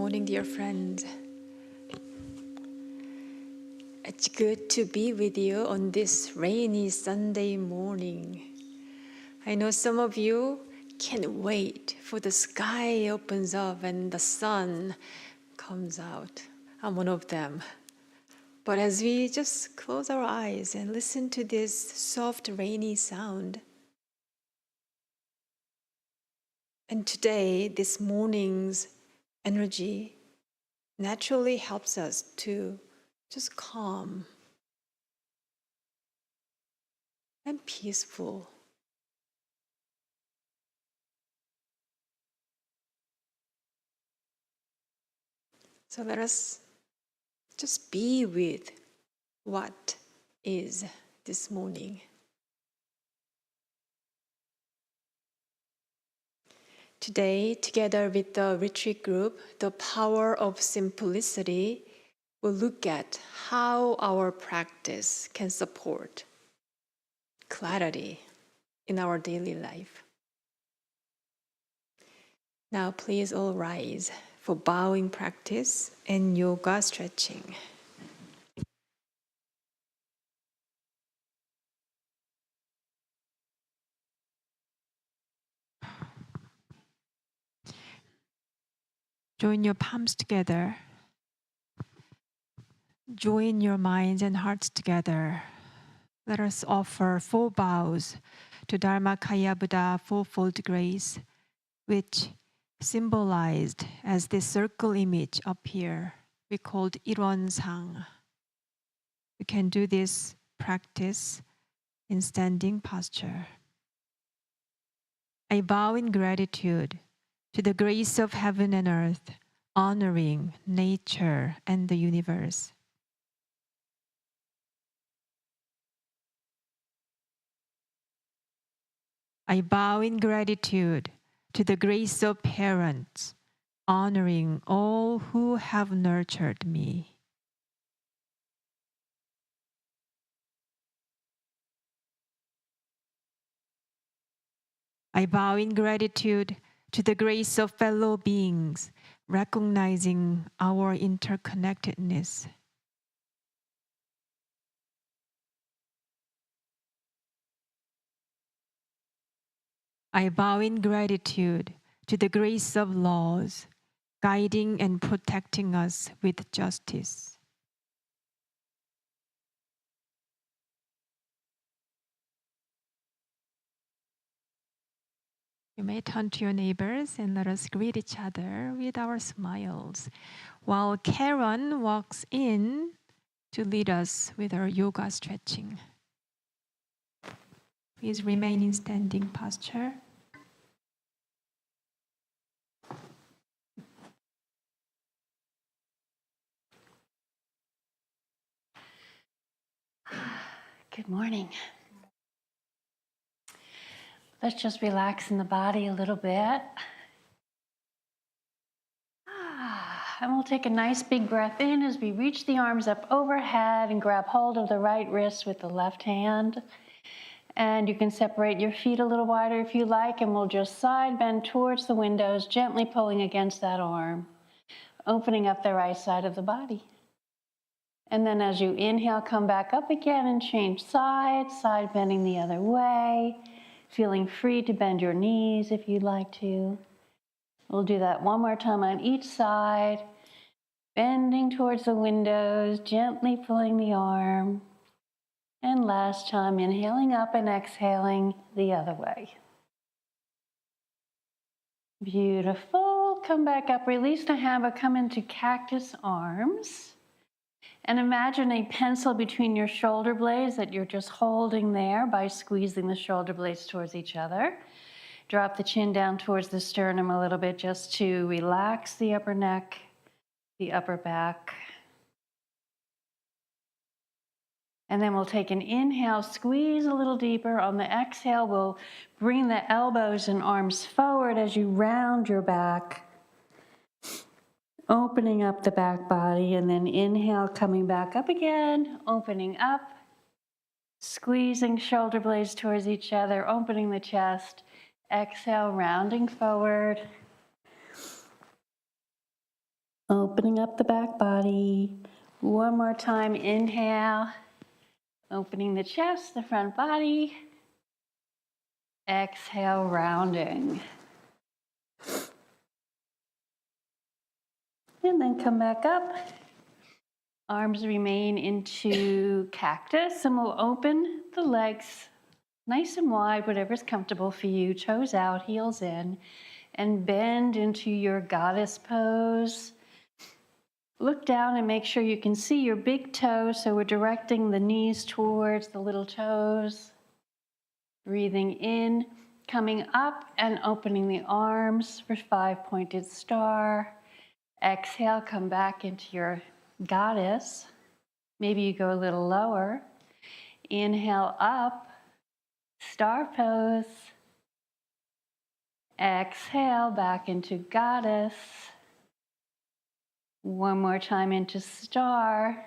morning, dear friends. It's good to be with you on this rainy Sunday morning. I know some of you can't wait for the sky opens up and the sun comes out. I'm one of them. But as we just close our eyes and listen to this soft rainy sound, and today, this morning's energy naturally helps us to just calm and peaceful. So let us just be with what is this morning. Today, together with the retreat group, The Power of Simplicity, we'll look at how our practice can support clarity in our daily life. Now, please all rise for bowing practice and yoga stretching. Join your palms together. Join your minds and hearts together. Let us offer 4 bows to Dharma Kaya Buddha fourfold grace, which symbolized as this circle image up here, we called Ilwon-sang. We can do this practice in standing posture. I bow in gratitude to the grace of heaven and earth, honoring nature and the universe. I bow in gratitude to the grace of parents, honoring all who have nurtured me. I bow in gratitude to the grace of fellow beings, recognizing our interconnectedness. I bow in gratitude to the grace of laws, guiding and protecting us with justice. You may turn to your neighbors and let us greet each other with our smiles, while Karen walks in to lead us with our yoga stretching. Please remain in standing posture. Good morning. Let's just relax in the body a little bit. And we'll take a nice big breath in as we reach the arms up overhead and grab hold of the right wrist with the left hand. And you can separate your feet a little wider if you like, and we'll just side bend towards the windows, gently pulling against that arm, opening up the right side of the body. And then as you inhale, come back up again and change sides, side bending the other way, feeling free to bend your knees if you'd like to. We'll do that one more time on each side, bending towards the windows, gently pulling the arm. And last time, inhaling up and exhaling the other way. Beautiful. Come back up, release the hand, but come into cactus arms. And imagine a pencil between your shoulder blades that you're just holding there by squeezing the shoulder blades towards each other. Drop the chin down towards the sternum a little bit just to relax the upper neck, the upper back. And then we'll take an inhale, squeeze a little deeper. On the exhale, we'll bring the elbows and arms forward as you round your back, opening up the back body, and then inhale, coming back up again, opening up, squeezing shoulder blades towards each other, opening the chest. Exhale, rounding forward. Opening up the back body. One more time, inhale. Opening the chest, the front body. Exhale, rounding. And then come back up. Arms remain into cactus, and we'll open the legs nice and wide, whatever's comfortable for you. Toes out, heels in, and bend into your goddess pose. Look down and make sure you can see your big toes, so we're directing the knees towards the little toes. Breathing in, coming up and opening the arms for 5-pointed star. Exhale, come back into your goddess. Maybe you go a little lower. Inhale up, star pose. Exhale, back into goddess. One more time into star.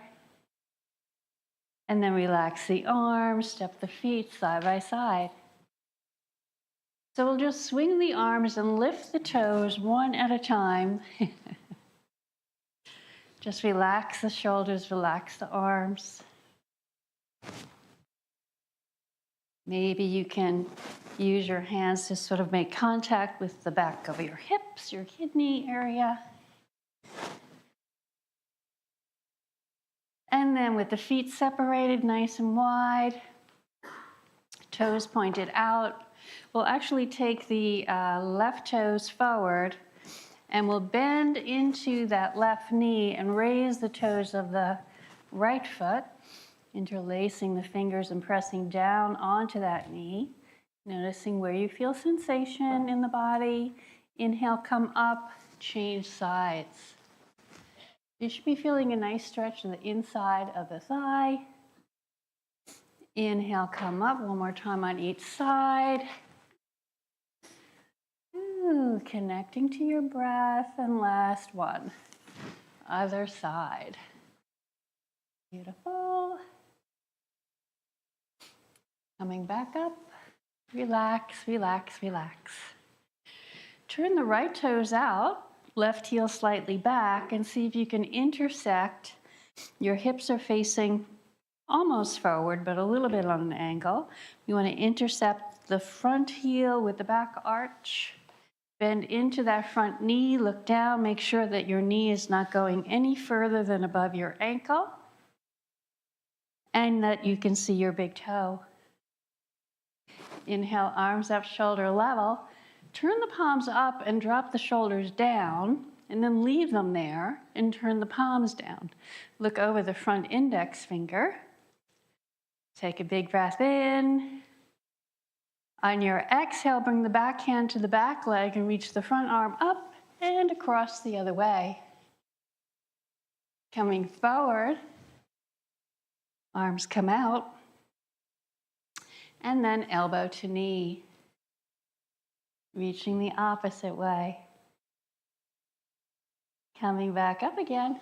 And then relax the arms, step the feet side by side. So we'll just swing the arms and lift the toes one at a time. Just relax the shoulders, relax the arms. Maybe you can use your hands to sort of make contact with the back of your hips, your kidney area. And then with the feet separated nice and wide, toes pointed out, we'll actually take the left toes forward and we'll bend into that left knee and raise the toes of the right foot, interlacing the fingers and pressing down onto that knee, noticing where you feel sensation in the body. Inhale, come up, change sides. You should be feeling a nice stretch in the inside of the thigh. Inhale, come up, one more time on each side. Ooh, connecting to your breath, and last one, other side. Beautiful. Coming back up, relax, relax, relax. Turn the right toes out, left heel slightly back, and see if you can intersect. Your hips are facing almost forward, but a little bit on an angle. You want to intercept the front heel with the back arch. Bend into that front knee, look down, make sure that your knee is not going any further than above your ankle, and that you can see your big toe. Inhale, arms up, shoulder level. Turn the palms up and drop the shoulders down, and then leave them there and turn the palms down. Look over the front index finger. Take a big breath in. On your exhale, bring the back hand to the back leg and reach the front arm up and across the other way. Coming forward, arms come out, and then elbow to knee. Reaching the opposite way. Coming back up again.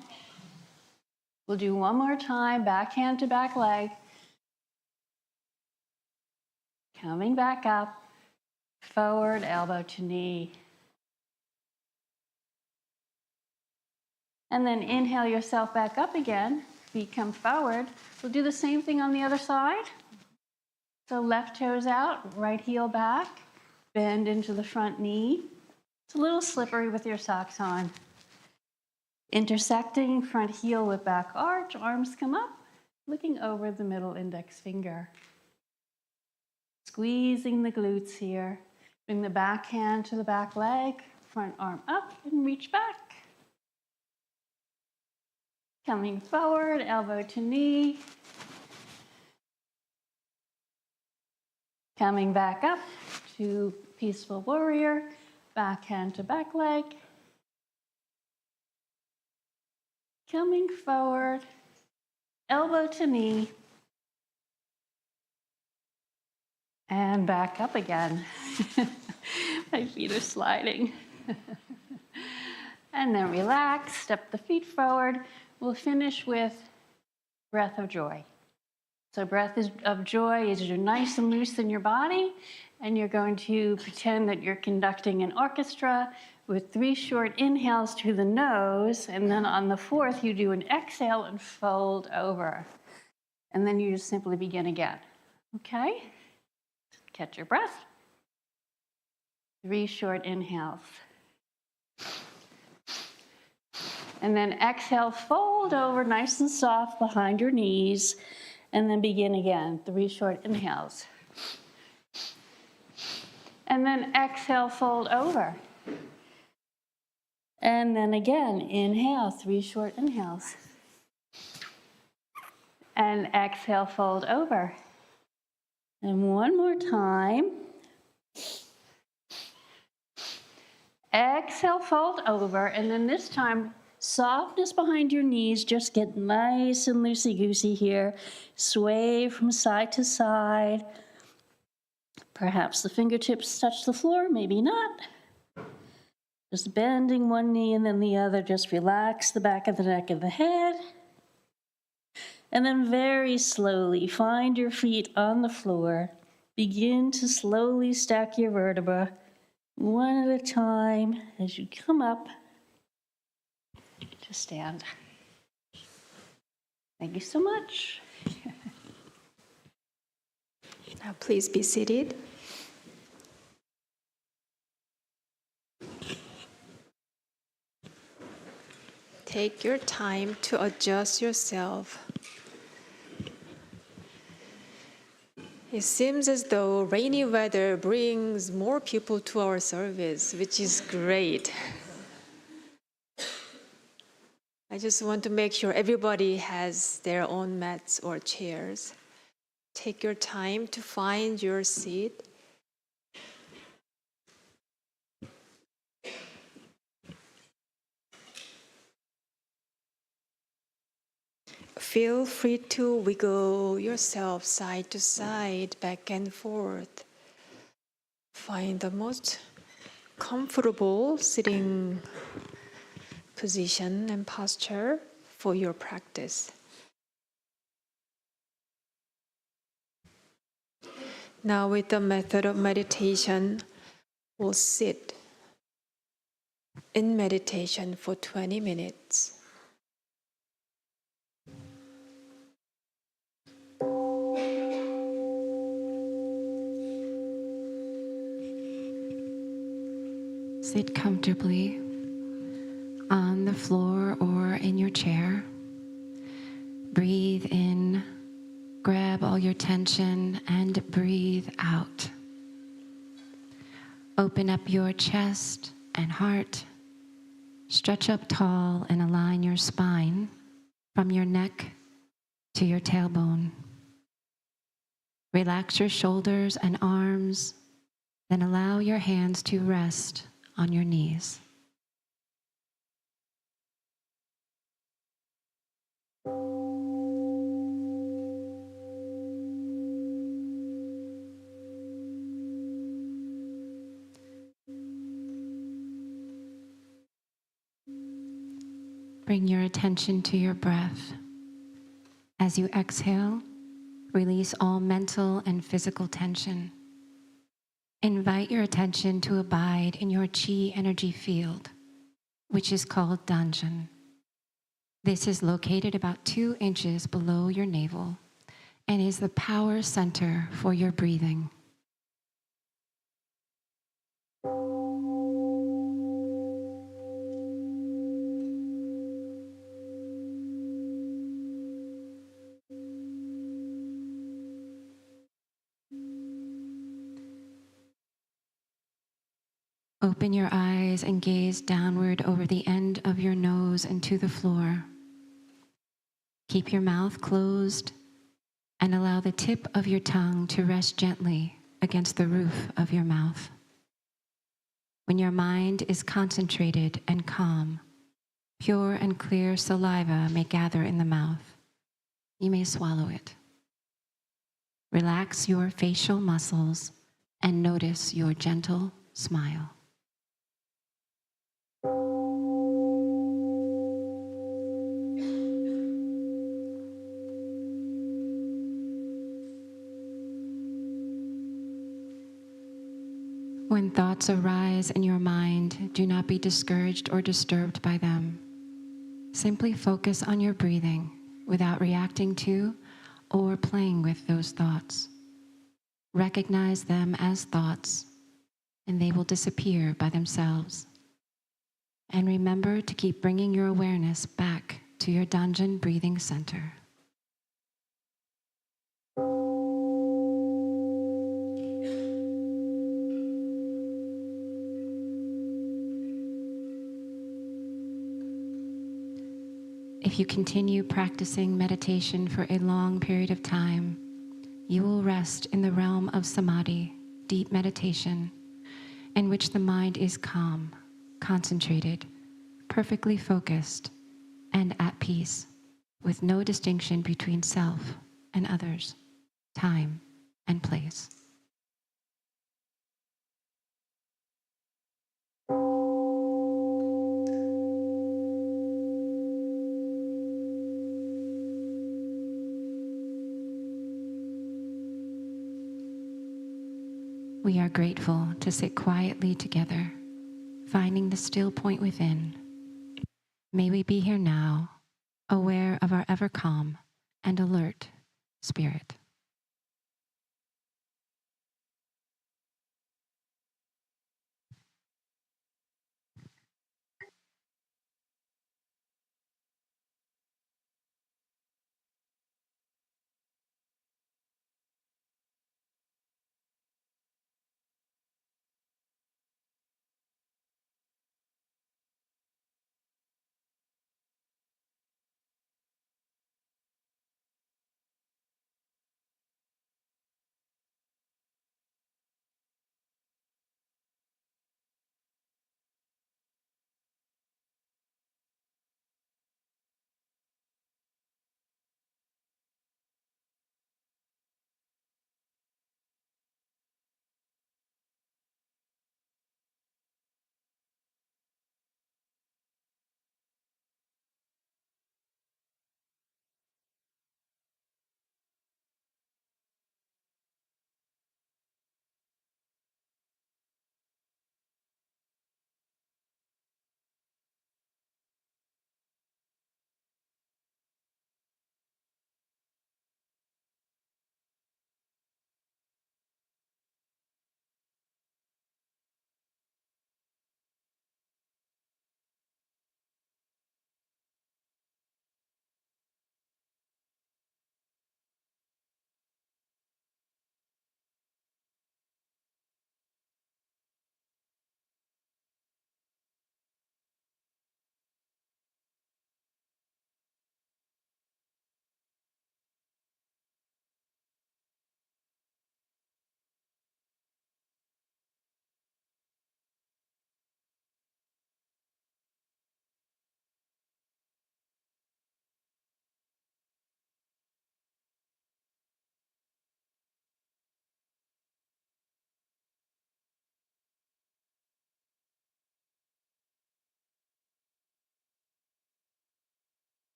We'll do one more time, back hand to back leg. Coming back up, forward, elbow to knee. And then inhale yourself back up again. Feet come forward. We'll do the same thing on the other side. So left toes out, right heel back. Bend into the front knee. It's a little slippery with your socks on. Intersecting front heel with back arch, arms come up, looking over the middle index finger. Squeezing the glutes here. Bring the back hand to the back leg, front arm up and reach back. Coming forward, elbow to knee. Coming back up to peaceful warrior, back hand to back leg. Coming forward, elbow to knee. And back up again. My feet are sliding. And then relax, step the feet forward. We'll finish with breath of joy. So breath of joy is you're nice and loose in your body, and you're going to pretend that you're conducting an orchestra with 3 short inhales through the nose, and then on the 4th, you do an exhale and fold over. And then you just simply begin again. Okay? Catch your breath. 3 short inhales. And then exhale, fold over nice and soft behind your knees, and then begin again. 3 short inhales. And then exhale, fold over. And then again, inhale, 3 short inhales. And exhale, fold over. And one more time. Exhale, fold over, and then this time, softness behind your knees, just get nice and loosey-goosey here. Sway from side to side. Perhaps the fingertips touch the floor, maybe not. Just bending one knee and then the other, just relax the back of the neck and the head. And then very slowly, find your feet on the floor. Begin to slowly stack your vertebrae, one at a time, as you come up to stand. Thank you so much. Now please be seated. Take your time to adjust yourself. It seems as though rainy weather brings more people to our service, which is great. I just want to make sure everybody has their own mats or chairs. Take your time to find your seat. Feel free to wiggle yourself side to side, back and forth. Find the most comfortable sitting position and posture for your practice. Now, with the method of meditation, we'll sit in meditation for 20 minutes. Sit comfortably on the floor or in your chair. Breathe in, grab all your tension, and breathe out. Open up your chest and heart. Stretch up tall and align your spine from your neck to your tailbone. Relax your shoulders and arms, then allow your hands to rest on your knees. Bring your attention to your breath. As you exhale, release all mental and physical tension. Invite your attention to abide in your chi energy field, which is called Danjan. This is located about 2 inches below your navel and is the power center for your breathing. Open your eyes and gaze downward over the end of your nose and to the floor. Keep your mouth closed and allow the tip of your tongue to rest gently against the roof of your mouth. When your mind is concentrated and calm, pure and clear saliva may gather in the mouth. You may swallow it. Relax your facial muscles and notice your gentle smile. When thoughts arise in your mind, do not be discouraged or disturbed by them. Simply focus on your breathing without reacting to or playing with those thoughts. Recognize them as thoughts, and they will disappear by themselves. And remember to keep bringing your awareness back to your dungeon breathing center. If you continue practicing meditation for a long period of time, you will rest in the realm of samadhi, deep meditation, in which the mind is calm, concentrated, perfectly focused, and at peace, with no distinction between self and others, time and place. We are grateful to sit quietly together, finding the still point within. May we be here now, aware of our ever calm and alert spirit.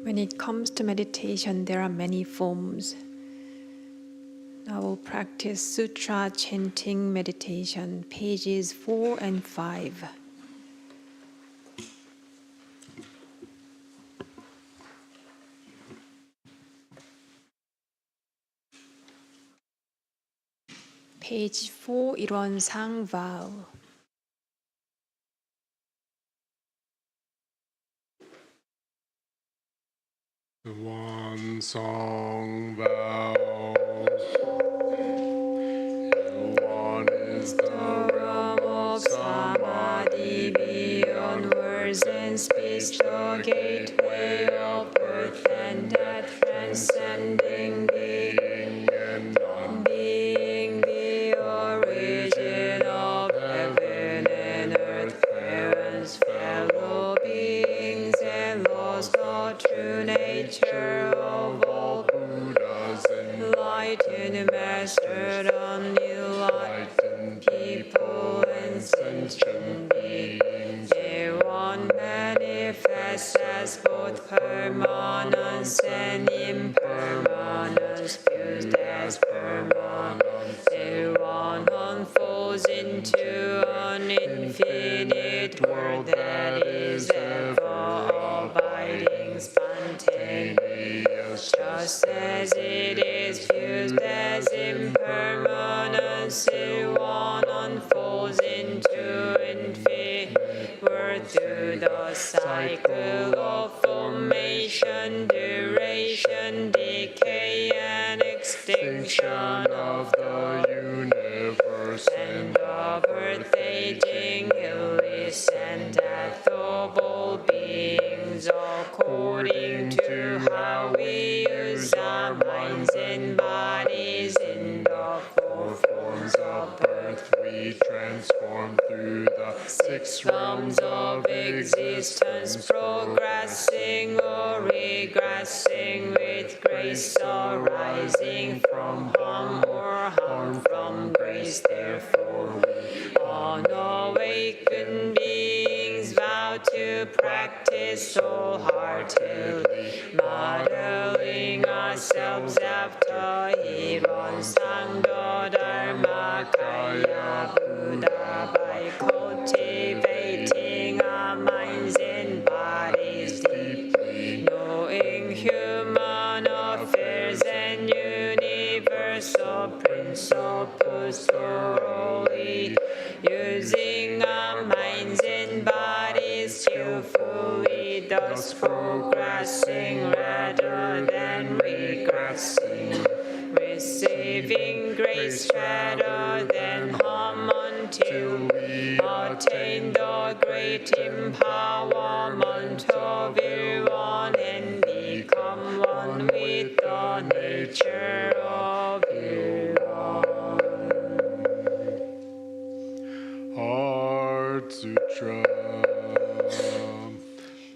When it comes to meditation, there are many forms. I will practice Sutra Chanting Meditation, pages 4 and 5. Page 4, 일원상 vow. The one song vows. One is the realm of samadhi, beyond words and speech, the gateway of birth and death, transcending being and none, being the origin of heaven and earth, parents, fellow beings, and lost the true nature of all Buddhas, enlightened, mastered, unenlightened people, and sentient beings. They one manifests as both permanence and impermanence, fused as permanence. They one unfolds into an infinite world that is ever abiding, spontaneous, just as it is fused as impermanence. It one unfolds into infinite world through the cycle of formation, duration, decay, and extinction of the universe, and the birth, aging, illness, and death of all beings, according to how we use our minds and bodies. In the four forms of birth, we transform through the 6 realms of existence, progressing or regressing with grace, arising from harm or harm from grace. Therefore, we unawakened beings vow to practice wholeheartedly, modeling ourselves after 일원상 Dharma Kaya Buddha, by cultivating our minds and bodies deeply, knowing human affairs and universal principles thoroughly, using our minds and bodies skillfully, thus progressing rather than regressing, receiving grace rather than harm, until we attain the great empowerment of Irwan and become one with the nature of Irwan. Heart Sutra.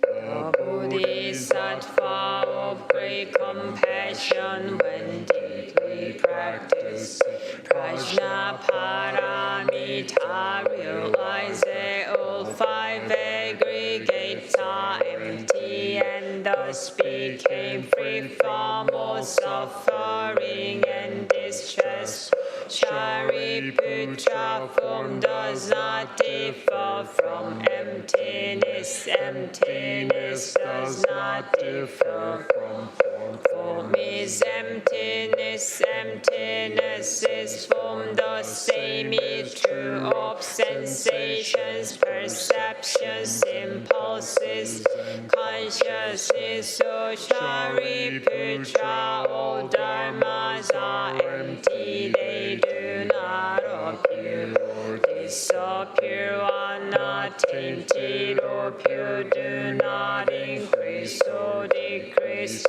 The Bodhisattva of great compassion, when deeply practiced Prajnaparamita, realize that all 5 aggregates are empty, and thus became free from all suffering and distress. Shariputra, form does not differ from emptiness. Emptiness does not differ from form. Form is emptiness. Emptiness is form. The same is true of sensations, perceptions, impulses, consciousness. So Shariputra, all dharmas are empty. They do not appear or disappear, are not tainted or pure, do not increase or decrease.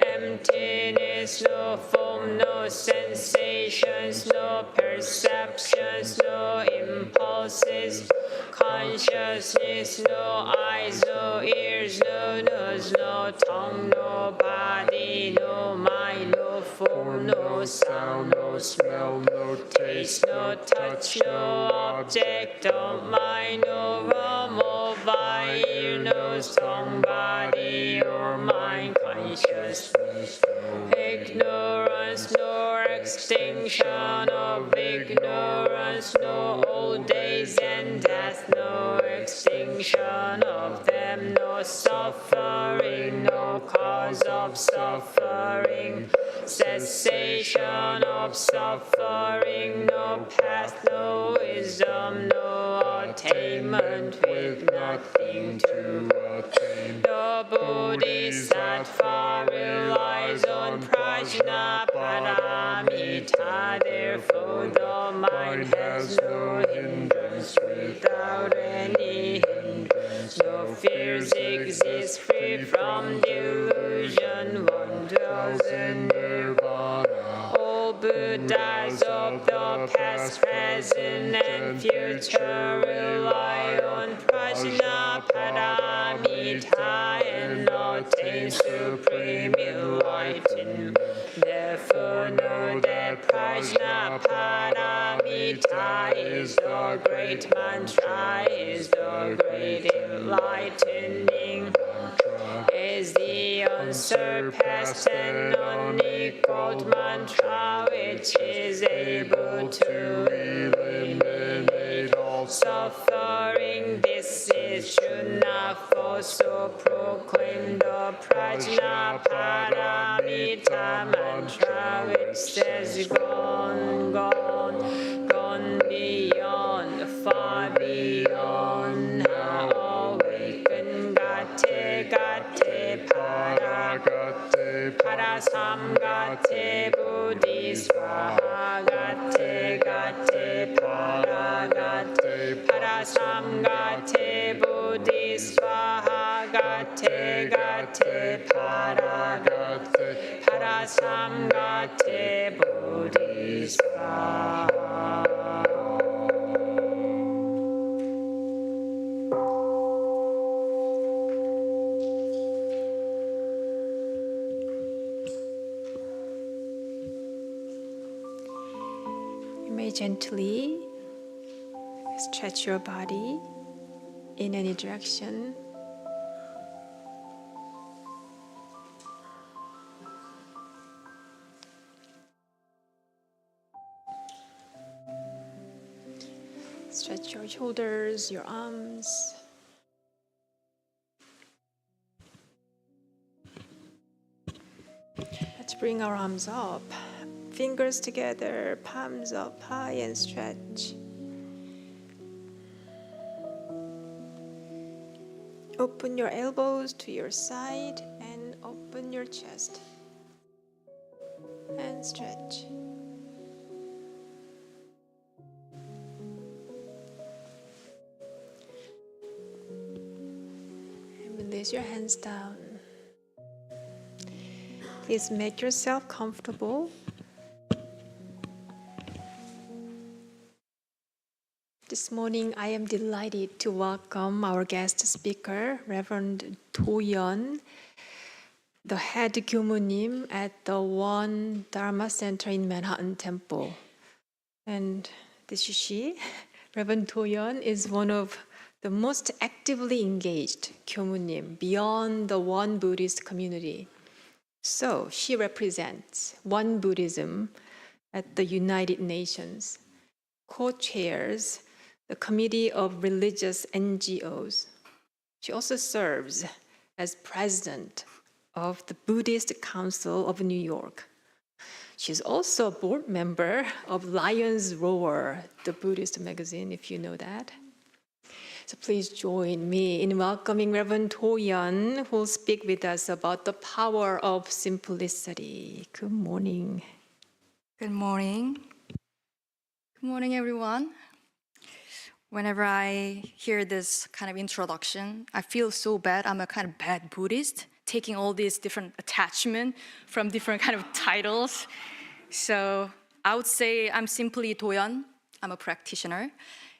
Emptiness, no form, no sensations, no perceptions, no impulses, consciousness, no eyes, no ears, no nose, no tongue, no body, no mind, no form, no sound, no smell, no taste, no touch, no object of mind, no realm of ear, no song, body or mind consciousness, no ignorance, no extinction of ignorance, no old days and death, no extinction of them, no suffering, no cause of suffering, cessation of suffering, no path, no wisdom, no attainment with nothing to attain. The Bodhisattva relies on prajna paramita, therefore the mind has no hindrance without any hindrance. No fears exist, free from delusion, one dwells in nirvana. All Buddhas of the past, present, and future rely on prajna paramita and attain supreme enlightenment. Therefore know that prajna paramita is the great mantra, is the great enlightening mantra, is the unsurpassed and unequaled mantra, which is able to eliminate all suffering. This is true, not false, so proclaim the prajna paramita mantra, which says gone, gone, gone beyond, far beyond, now awaken, gate, gate, para, gate, parasamgate, buddhisvaha, gate, gate, para, gate, parasamgate, buddhisvaha, gate, gate, para, gate, parasamgate, buddhisvaha. You may gently stretch your body in any direction. Stretch your shoulders, your arms. Let's bring our arms up. Fingers together, palms up high and stretch. Open your elbows to your side and open your chest. And stretch. And release your hands down. Please make yourself comfortable. This morning, I am delighted to welcome our guest speaker, Reverend Doyeon, the head Gyumunim at the One Dharma Center in Manhattan Temple. And this is she. Reverend Doyeon is one of the most actively engaged Gyumunim beyond the One Buddhist community. So she represents One Buddhism at the United Nations, co-chairs the Committee of Religious NGOs. She also serves as president of the Buddhist Council of New York. She's also a board member of Lion's Roar, the Buddhist magazine, if you know that. So please join me in welcoming Reverend Doyeon, who will speak with us about the power of simplicity. Good morning. Good morning. Good morning, everyone. Whenever I hear this kind of introduction, I feel so bad. I'm a kind of bad Buddhist, taking all these different attachments from different kind of titles. So I would say I'm simply Doyeon. I'm a practitioner,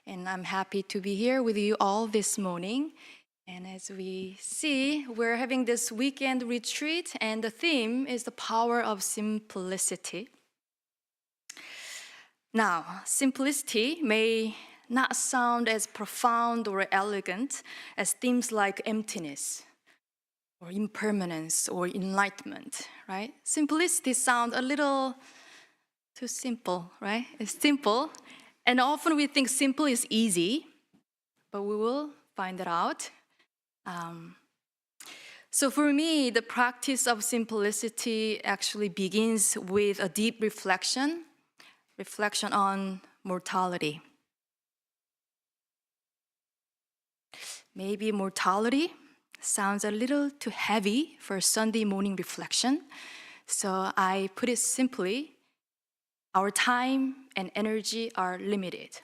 and I'm happy to be here with you all this morning. And as we see, we're having this weekend retreat, and the theme is the power of simplicity. Now, simplicity may not sound as profound or elegant as themes like emptiness or impermanence or enlightenment, right? Simplicity sounds a little too simple, right? It's simple, and often we think simple is easy, but we will find that out. So for me, the practice of simplicity actually begins with a deep reflection on mortality. Maybe mortality sounds a little too heavy for Sunday morning reflection, so I put it simply, our time and energy are limited.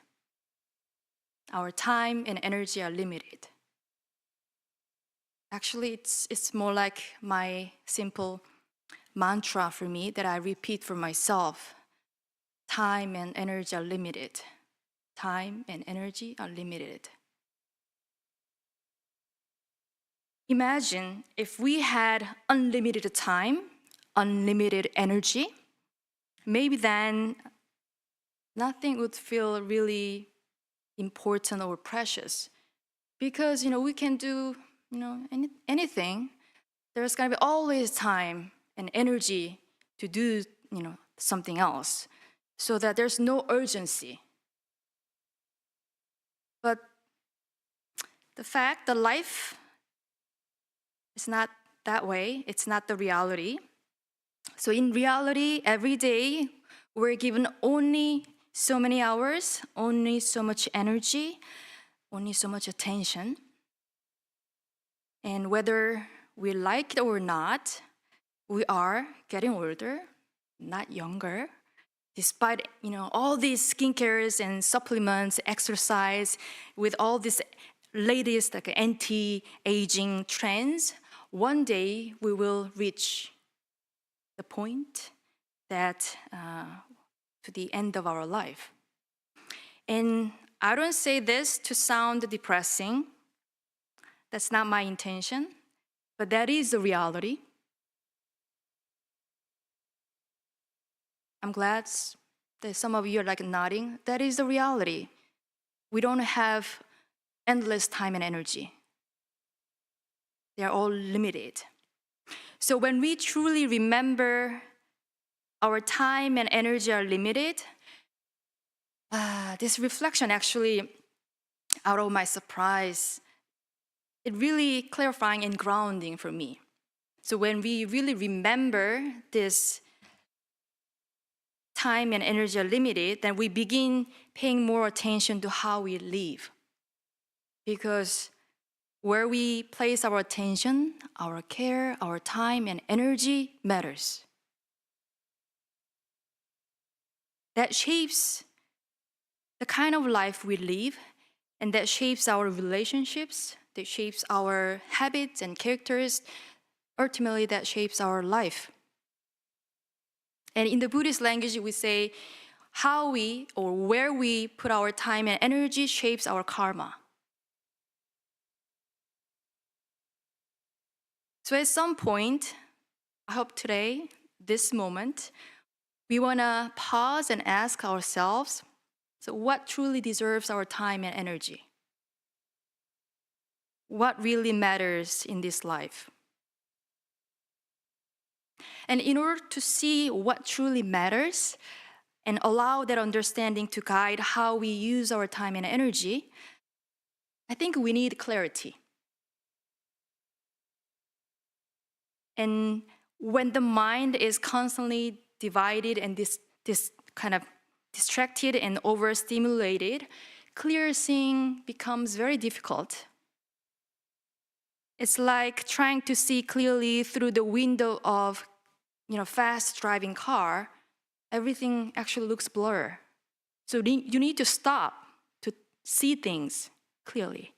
Our time and energy are limited. Actually, it's more like my simple mantra for me that I repeat for myself. Time and energy are limited. Time and energy are limited. Imagine if we had unlimited time, unlimited energy, maybe then nothing would feel really important or precious. Because, we can do, anything. There's gonna be always time and energy to do, something else, so that there's no urgency. But the fact that life is not that way, it's not the reality. So in reality, every day, we're given only so many hours, only so much energy, only so much attention. And whether we like it or not, we are getting older, not younger. Despite all these skincares and supplements, exercise, with all these latest anti-aging trends, one day we will reach the point that to the end of our life. And I don't say this to sound depressing. That's not my intention, but that is the reality. I'm glad that some of you are nodding. That is the reality. We don't have endless time and energy. They are all limited. So when we truly remember our time and energy are limited, this reflection actually, out of my surprise, it really clarifying and grounding for me. So when we really remember this time and energy are limited, then we begin paying more attention to how we live. Because where we place our attention, our care, our time and energy matters. That shapes the kind of life we live, and that shapes our relationships, that shapes our habits and characters. Ultimately, that shapes our life. And in the Buddhist language, we say how we or where we put our time and energy shapes our karma. So at some point, I hope today, this moment, we want to pause and ask ourselves, so what truly deserves our time and energy? What really matters in this life? And in order to see what truly matters and allow that understanding to guide how we use our time and energy, I think we need clarity. And when the mind is constantly divided and this kind of distracted and overstimulated, clear seeing becomes very difficult. It's like trying to see clearly through the window of fast driving car. Everything actually looks blur. So you need to stop to see things clearly.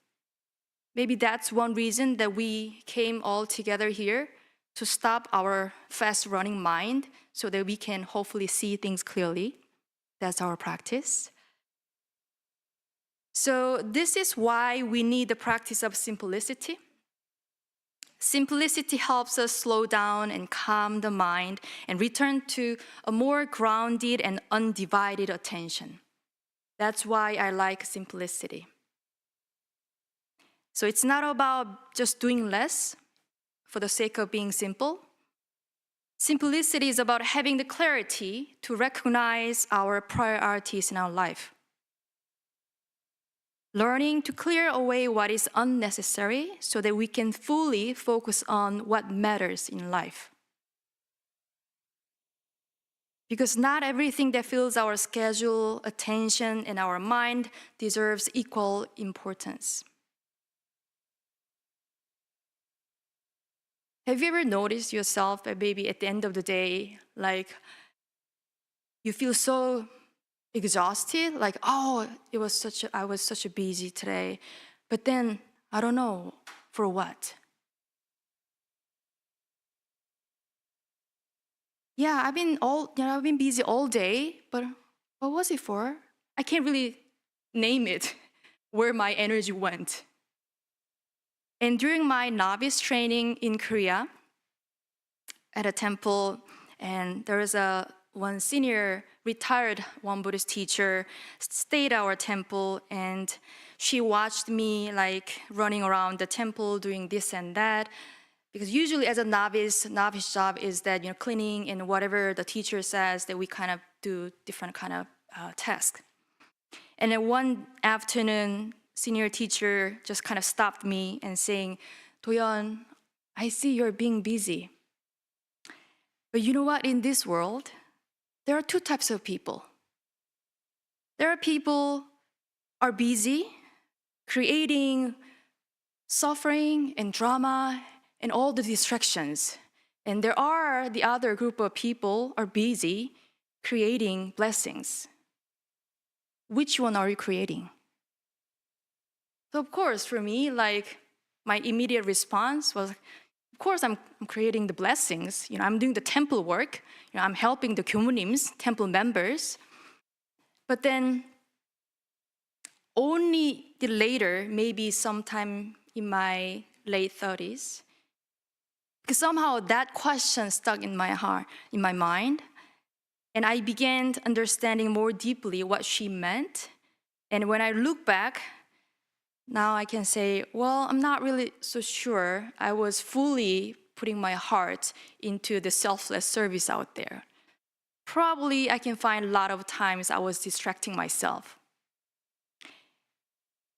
Maybe that's one reason that we came all together here, to stop our fast running mind so that we can hopefully see things clearly. That's our practice. So this is why we need the practice of simplicity. Simplicity helps us slow down and calm the mind and return to a more grounded and undivided attention. That's why I like simplicity. So it's not about just doing less for the sake of being simple. Simplicity is about having the clarity to recognize our priorities in our life. Learning to clear away what is unnecessary so that we can fully focus on what matters in life. Because not everything that fills our schedule, attention, and our mind deserves equal importance. Have you ever noticed yourself that maybe at the end of the day, like you feel so exhausted, like, oh, I was such a busy today, but then I don't know for what. Yeah, I've been busy all day, but what was it for? I can't really name it where my energy went. And during my novice training in Korea at a temple, and there was one senior retired Won Buddhist teacher stayed at our temple, and she watched me like running around the temple doing this and that. Because usually as a novice job is that, cleaning and whatever the teacher says, that we kind of do different kind of tasks. And then one afternoon, senior teacher just kind of stopped me and saying, Doyeon, I see you're being busy. But you know what? In this world, there are two types of people. There are people are busy, creating suffering and drama and all the distractions. And there are the other group of people are busy creating blessings. Which one are you creating? So of course, for me, like my immediate response was, of course, I'm creating the blessings. I'm doing the temple work. I'm helping the gyumunims, temple members. But then only later, maybe sometime in my late 30s, because somehow that question stuck in my heart, in my mind, and I began understanding more deeply what she meant. And when I look back, now I can say, well, I'm not really so sure I was fully putting my heart into the selfless service out there. Probably I can find a lot of times I was distracting myself.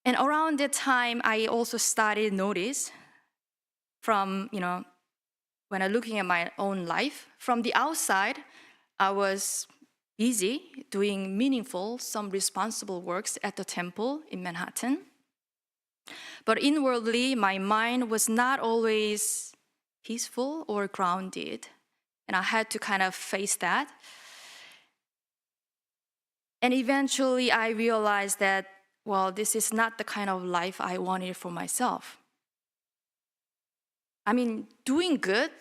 And around that time, I also started notice from, when I'm looking at my own life, from the outside, I was busy doing meaningful, some responsible works at the temple in Manhattan. But inwardly, my mind was not always peaceful or grounded. And I had to kind of face that. And eventually, I realized that, well, this is not the kind of life I wanted for myself. I mean, doing good,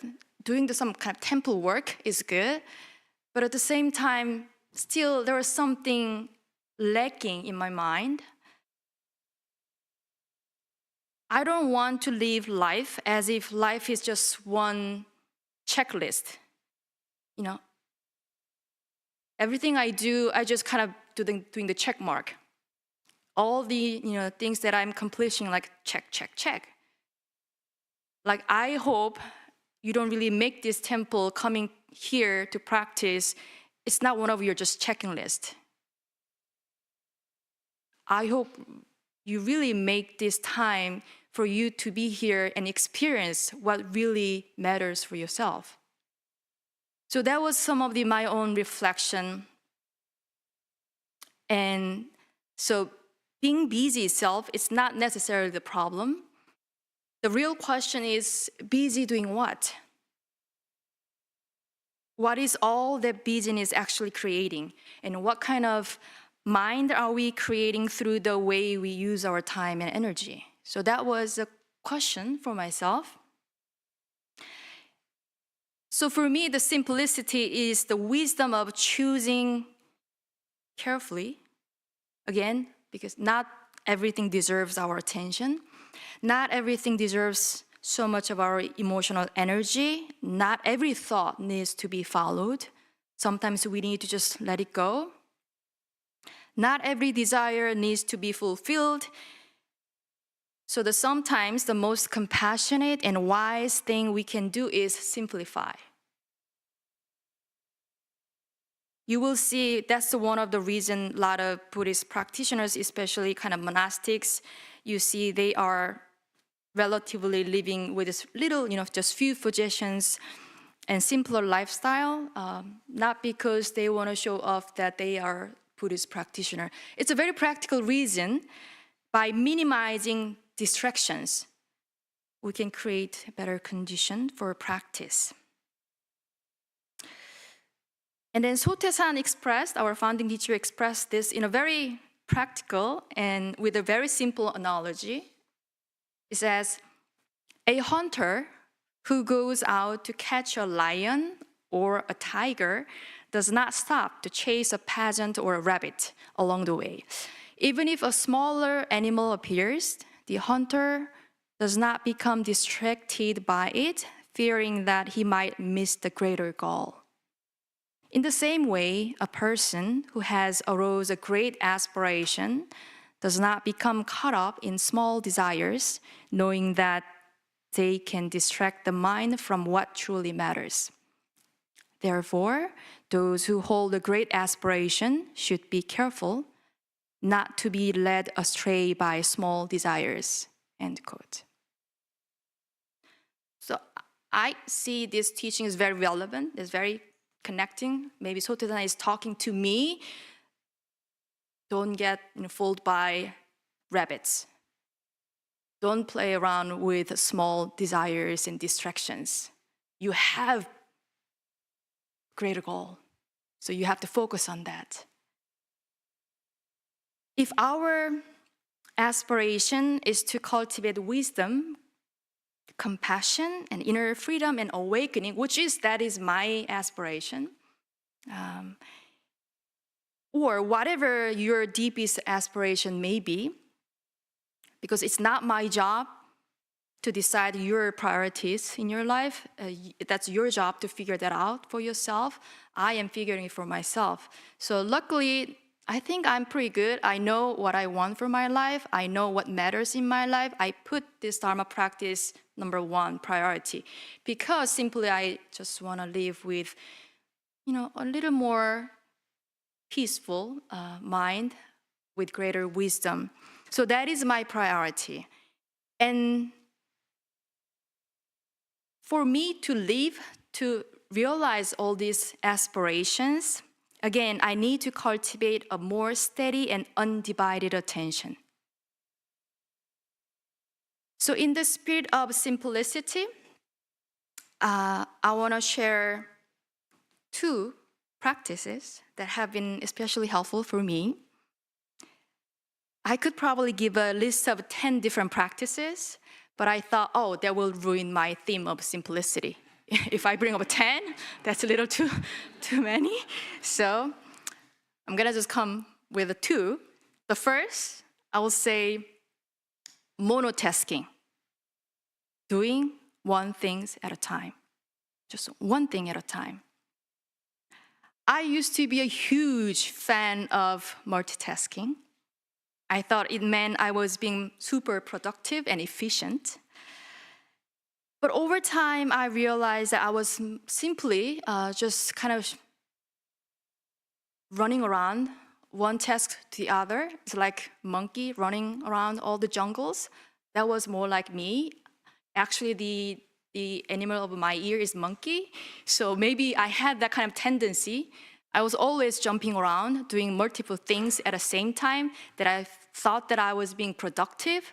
doing some kind of temple work is good, but at the same time, still there was something lacking in my mind. I don't want to live life as if life is just one checklist. Everything I do, I just kind of doing the check mark. All the things that I'm accomplishing, like check, check, check. Like, I hope you don't really make this temple coming here to practice. It's not one of your just checking list. I hope you really make this time for you to be here and experience what really matters for yourself. So that was some of my own reflection. And so being busy itself is not necessarily the problem. The real question is, busy doing what? What is all that busyness actually creating? And what kind of mind are we creating through the way we use our time and energy? So that was a question for myself. So for me, the simplicity is the wisdom of choosing carefully. Again, because not everything deserves our attention. Not everything deserves so much of our emotional energy. Not every thought needs to be followed. Sometimes we need to just let it go. Not every desire needs to be fulfilled. So sometimes the most compassionate and wise thing we can do is simplify. You will see that's one of the reasons a lot of Buddhist practitioners, especially kind of monastics, you see they are relatively living with this little, just few possessions and simpler lifestyle, not because they want to show off that they are Buddhist practitioner. It's a very practical reason. By minimizing distractions, we can create a better condition for practice. And then Sotaesan our founding teacher, expressed this in a very practical and with a very simple analogy. It says, a hunter who goes out to catch a lion or a tiger does not stop to chase a peasant or a rabbit along the way. Even if a smaller animal appears, the hunter does not become distracted by it, fearing that he might miss the greater goal. In the same way, a person who has aroused a great aspiration does not become caught up in small desires, knowing that they can distract the mind from what truly matters. Therefore, those who hold a great aspiration should be careful not to be led astray by small desires, end quote. So I see this teaching is very relevant, it's very connecting. Maybe Sotaesan is talking to me. Don't get fooled by rabbits. Don't play around with small desires and distractions. You have greater goal, so you have to focus on that. If our aspiration is to cultivate wisdom, compassion, and inner freedom and awakening, that is my aspiration, or whatever your deepest aspiration may be, because it's not my job to decide your priorities in your life. That's your job to figure that out for yourself. I am figuring it for myself. So luckily, I think I'm pretty good. I know what I want for my life. I know what matters in my life. I put this Dharma practice number one priority because simply I just want to live with, a little more peaceful mind with greater wisdom. So that is my priority. And for me to live, to realize all these aspirations, again, I need to cultivate a more steady and undivided attention. So in the spirit of simplicity, I want to share 2 practices that have been especially helpful for me. I could probably give a list of 10 different practices, but I thought, that will ruin my theme of simplicity. If I bring up 10, that's a little too many. So I'm gonna just come with 2. The first, I will say monotasking, doing one thing at a time, just one thing at a time. I used to be a huge fan of multitasking. I thought it meant I was being super productive and efficient. But over time, I realized that I was simply just kind of running around one task to the other. It's like monkey running around all the jungles. That was more like me. Actually, the animal of my ear is monkey. So maybe I had that kind of tendency. I was always jumping around, doing multiple things at the same time that I thought that I was being productive.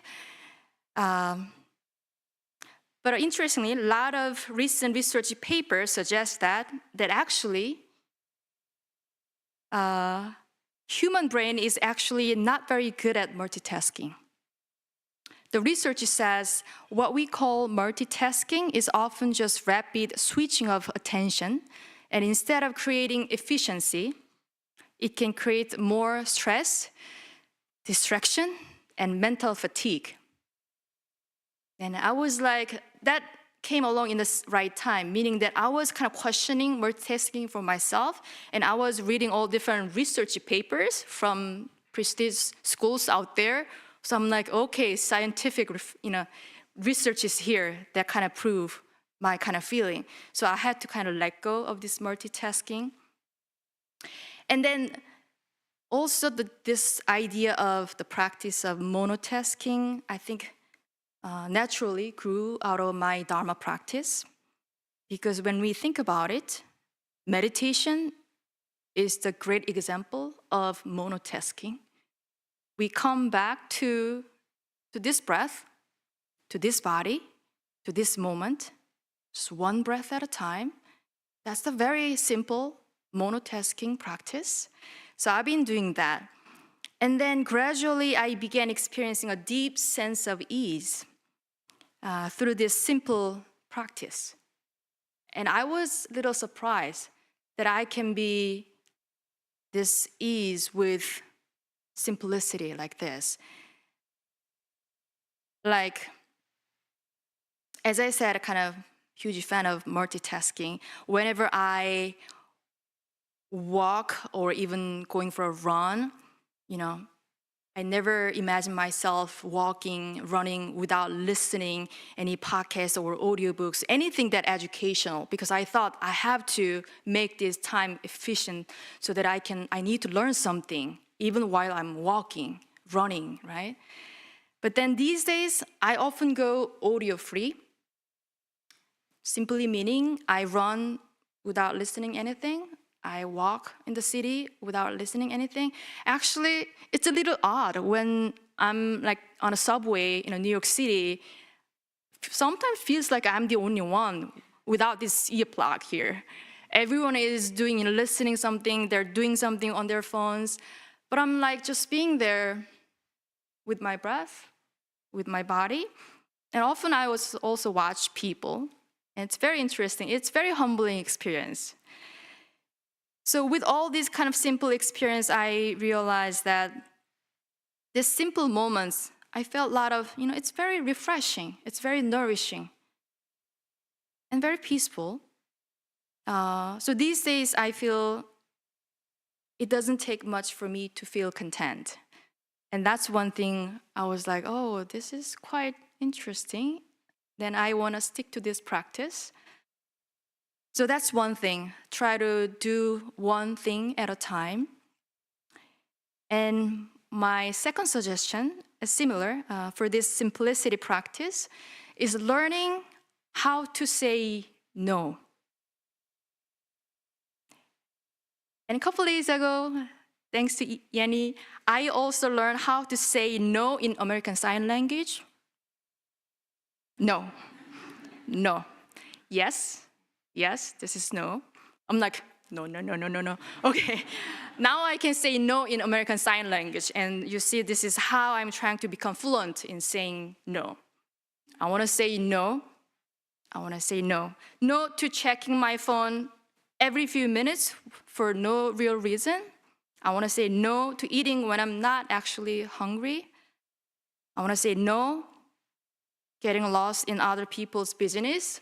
But interestingly, a lot of recent research papers suggest that actually human brain is actually not very good at multitasking. The research says what we call multitasking is often just rapid switching of attention, and instead of creating efficiency, it can create more stress, distraction, and mental fatigue. And I was like, that came along in the right time, meaning that I was kind of questioning multitasking for myself, and I was reading all different research papers from prestigious schools out there. So I'm like, okay, scientific, research is here that kind of prove my kind of feeling. So I had to kind of let go of this multitasking. And then also this idea of the practice of monotasking, I think naturally grew out of my Dharma practice. Because when we think about it, meditation is the great example of monotasking. We come back to this breath, to this body, to this moment, just one breath at a time. That's the very simple monotasking practice. So I've been doing that. And then gradually I began experiencing a deep sense of ease through this simple practice. And I was a little surprised that I can be this ease with simplicity like this. Like, as I said, a kind of huge fan of multitasking. Whenever I walk or even going for a run, I never imagined myself walking, running without listening any podcasts or audiobooks, anything that educational, because I thought I have to make this time efficient so that I need to learn something, even while I'm walking, running, right? But then these days, I often go audio-free, simply meaning I run without listening anything. I walk in the city without listening anything. Actually, it's a little odd when I'm like on a subway in New York City. Sometimes feels like I'm the only one without this earplug here. Everyone is listening something, they're doing something on their phones. But I'm like just being there with my breath, with my body. And often I also watch people. And it's very interesting. It's very humbling experience. So with all these kind of simple experience, I realized that these simple moments, I felt a lot of, it's very refreshing. It's very nourishing and very peaceful. So these days, I feel it doesn't take much for me to feel content. And that's one thing I was like, oh, this is quite interesting. Then I want to stick to this practice. So that's one thing. Try to do one thing at a time. And my second suggestion is similar for this simplicity practice is learning how to say no. And a couple of days ago, thanks to Yenny, I also learned how to say no in American Sign Language. No. No. Yes. Yes, this is no. I'm like, no. Okay, now I can say no in American Sign Language. And you see, this is how I'm trying to become fluent in saying no. I want to say no. I want to say no. No to checking my phone every few minutes for no real reason. I want to say no to eating when I'm not actually hungry. I want to say no, getting lost in other people's business.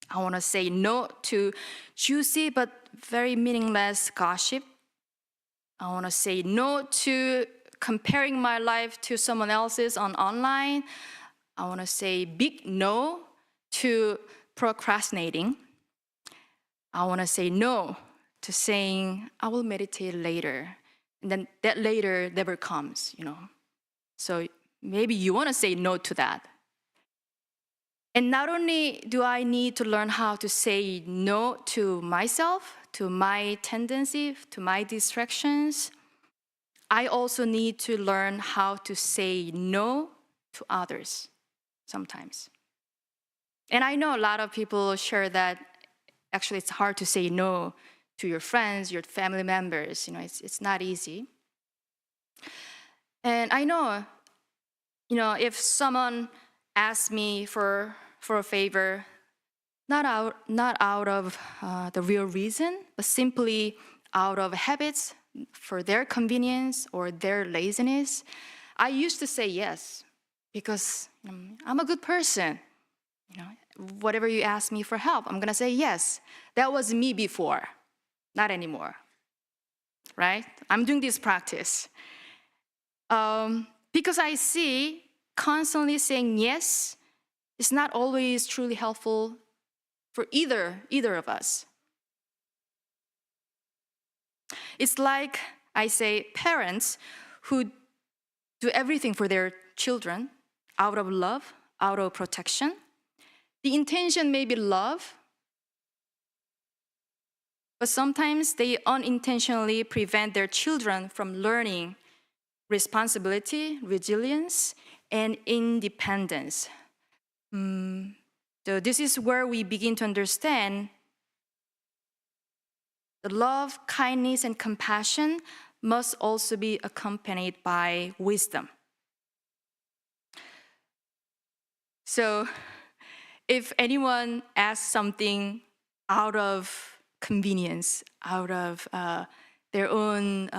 I want to say no to juicy but very meaningless gossip. I want to say no to comparing my life to someone else's online. I want to say big no to procrastinating. I want to say no to saying, I will meditate later. And then that later never comes, So maybe you want to say no to that. And not only do I need to learn how to say no to myself, to my tendency, to my distractions, I also need to learn how to say no to others sometimes. And I know a lot of people share that actually it's hard to say no to your friends, your family members. It's not easy. And I know, if someone asks me for a favor, not out of the real reason, but simply out of habits for their convenience or their laziness, I used to say yes because I'm a good person. Whatever you ask me for help, I'm gonna say yes. That was me before, not anymore, right? I'm doing this practice. Because I see constantly saying yes is not always truly helpful for either of us. It's like, I say, parents who do everything for their children out of love, out of protection. The intention may be love, but sometimes they unintentionally prevent their children from learning responsibility, resilience, and independence. So this is where we begin to understand the love, kindness, and compassion must also be accompanied by wisdom. So if anyone asks something out of convenience, out of their own,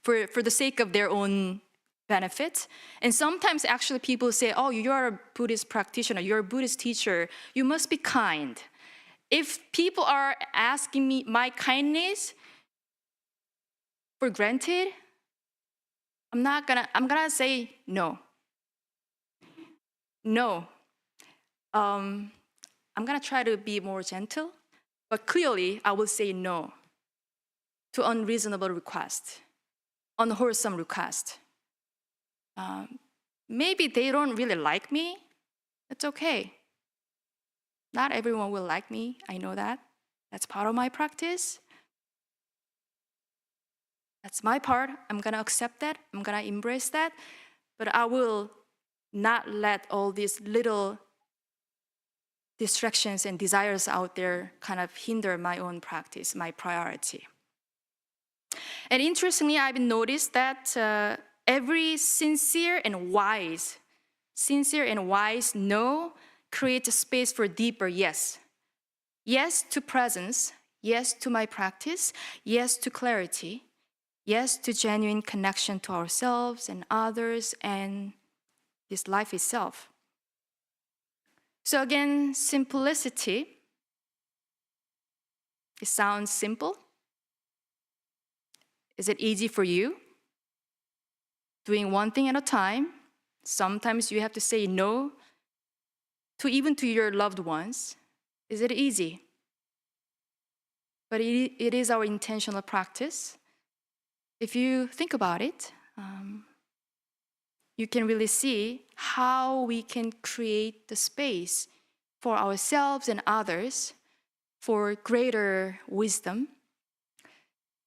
for the sake of their own benefit, and sometimes actually people say, oh, you're a Buddhist practitioner, you're a Buddhist teacher, you must be kind. If people are asking me my kindness for granted, I'm gonna say no. No. I'm gonna try to be more gentle, but clearly I will say no to unreasonable request, unwholesome request. Maybe they don't really like me. It's okay. Not everyone will like me. I know that. That's part of my practice. That's my part. I'm gonna accept that. I'm gonna embrace that. But I will not let all these little distractions and desires out there kind of hinder my own practice, my priority. And interestingly, I've noticed that every sincere and wise no creates a space for deeper yes. Yes to presence, yes to my practice, yes to clarity, yes to genuine connection to ourselves and others and this life itself. So again, simplicity. It sounds simple. Is it easy for you? Doing one thing at a time. Sometimes you have to say no to even to your loved ones. Is it easy? But it is our intentional practice. If you think about it, you can really see how we can create the space for ourselves and others for greater wisdom,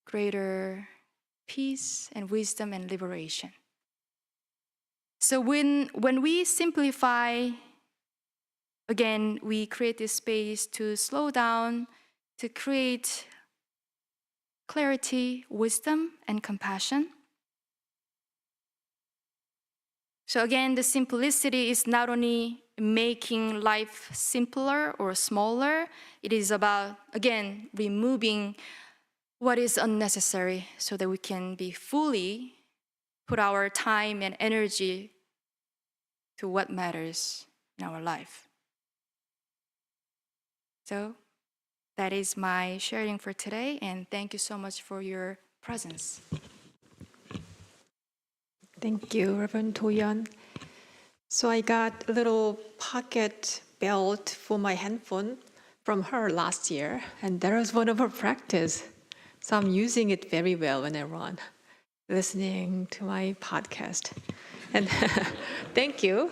greater peace and wisdom and liberation. So when we simplify, again, we create this space to slow down, to create clarity, wisdom, and compassion. So again, the simplicity is not only making life simpler or smaller, it is about, again, removing what is unnecessary so that we can be fully put our time and energy to what matters in our life. So that is my sharing for today, and thank you so much for your presence. Thank you, Reverend Doyeon. So I got a little pocket belt for my handphone from her last year, and that was one of her practice. So I'm using it very well when I run, listening to my podcast. And thank you.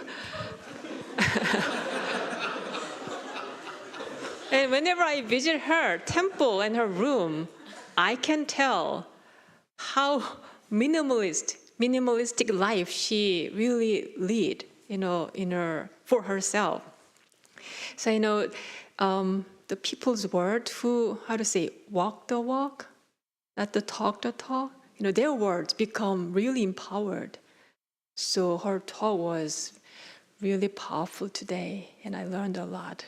And whenever I visit her temple and her room, I can tell how minimalistic life she really lead, for herself. So, the people's word who, walk the walk, not the talk the talk, their words become really empowered. So her talk was really powerful today, and I learned a lot.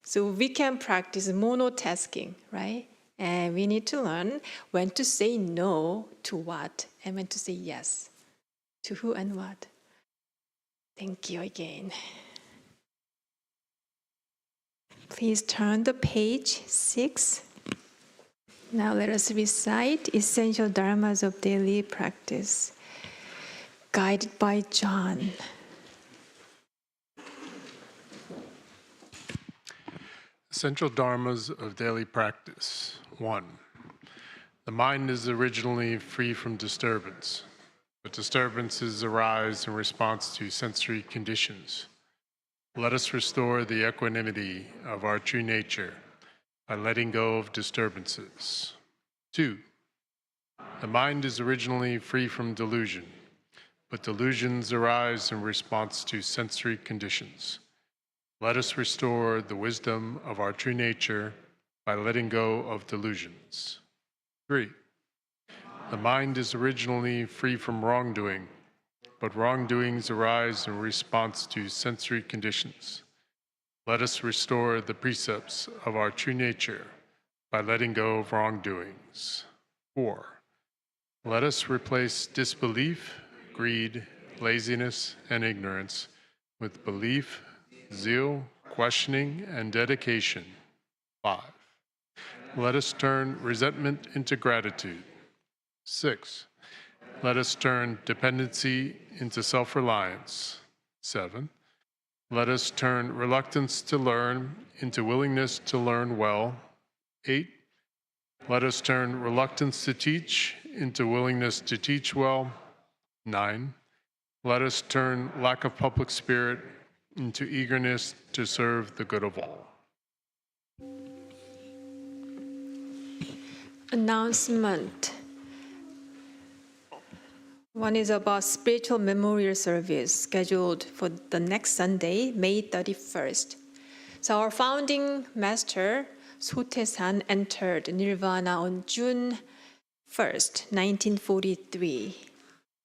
So we can practice monotasking, right? And we need to learn when to say no to what and when to say yes to who and what. Thank you again. Please turn to page 6. Now let us recite essential dharmas of daily practice, guided by John. Essential dharmas of daily practice. 1. The mind is originally free from disturbance, but disturbances arise in response to sensory conditions. Let us restore the equanimity of our true nature by letting go of disturbances. 2. The mind is originally free from delusion, but delusions arise in response to sensory conditions. Let us restore the wisdom of our true nature by letting go of delusions. 3. The mind is originally free from wrongdoing, but wrongdoings arise in response to sensory conditions. Let us restore the precepts of our true nature by letting go of wrongdoings. 4. Let us replace disbelief, greed, laziness, and ignorance with belief, zeal, questioning, and dedication. 5. Let us turn resentment into gratitude. 6. Let us turn dependency into self-reliance. 7. Let us turn reluctance to learn into willingness to learn well. 8. Let us turn reluctance to teach into willingness to teach well. 9. Let us turn lack of public spirit into eagerness to serve the good of all. Announcement. One is about spiritual memorial service scheduled for the next Sunday, May 31st. So our founding master, Sotaesan, entered Nirvana on June 1st, 1943.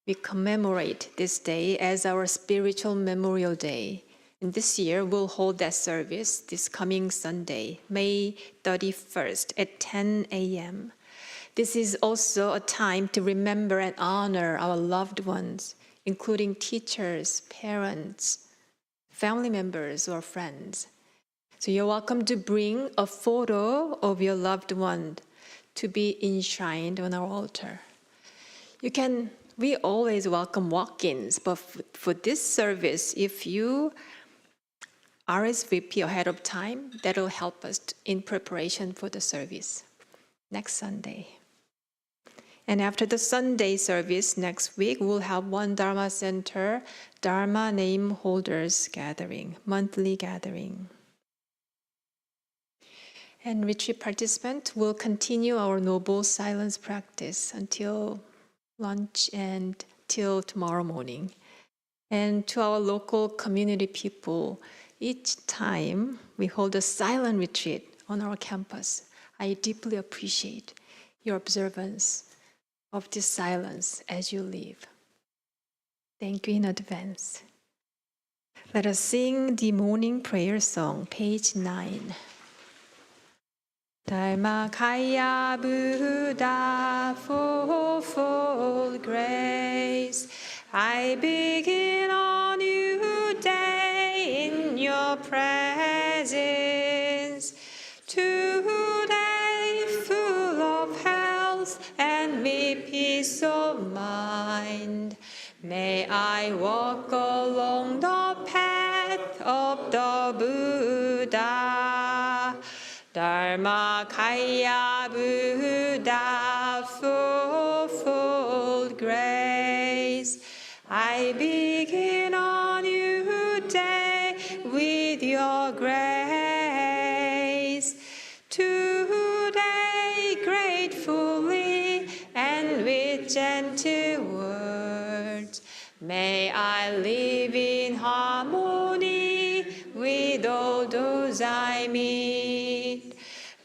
We commemorate this day as our spiritual memorial day. And this year, we'll hold that service this coming Sunday, May 31st at 10 a.m. This is also a time to remember and honor our loved ones, including teachers, parents, family members, or friends. So you're welcome to bring a photo of your loved one to be enshrined on our altar. We always welcome walk-ins, but for this service, if you RSVP ahead of time, that'll help us in preparation for the service next Sunday. And after the Sunday service next week, we'll have one Dharma Center, Dharma Name Holders Gathering, monthly gathering. And retreat participants will continue our noble silence practice until lunch and till tomorrow morning. And to our local community people, each time we hold a silent retreat on our campus, I deeply appreciate your observance of this silence as you leave. Thank you in advance. Let us sing the morning prayer song, page 9. Dharma Kaya Buddha, fourfold grace, I begin a new day in your presence. Today full of health and with peace of mind, may I walk along the path of the Buddha. Dharma Kaya Buddha, fourfold grace, I begin a new day with your grace. Today gratefully and with gentle words, may I live in harmony with all those I meet.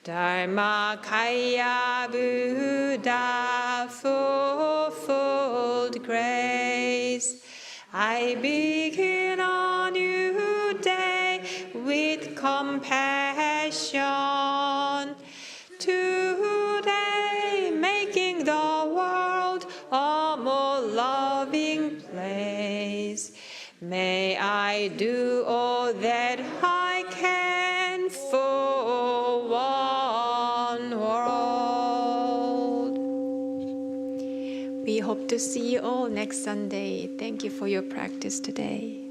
Dharma Kaya Buddha, fourfold grace, I begin a new day with compassion. Today making the world a more loving place. May I do all that I can for We hope to see you all next Sunday. Thank you for your practice today.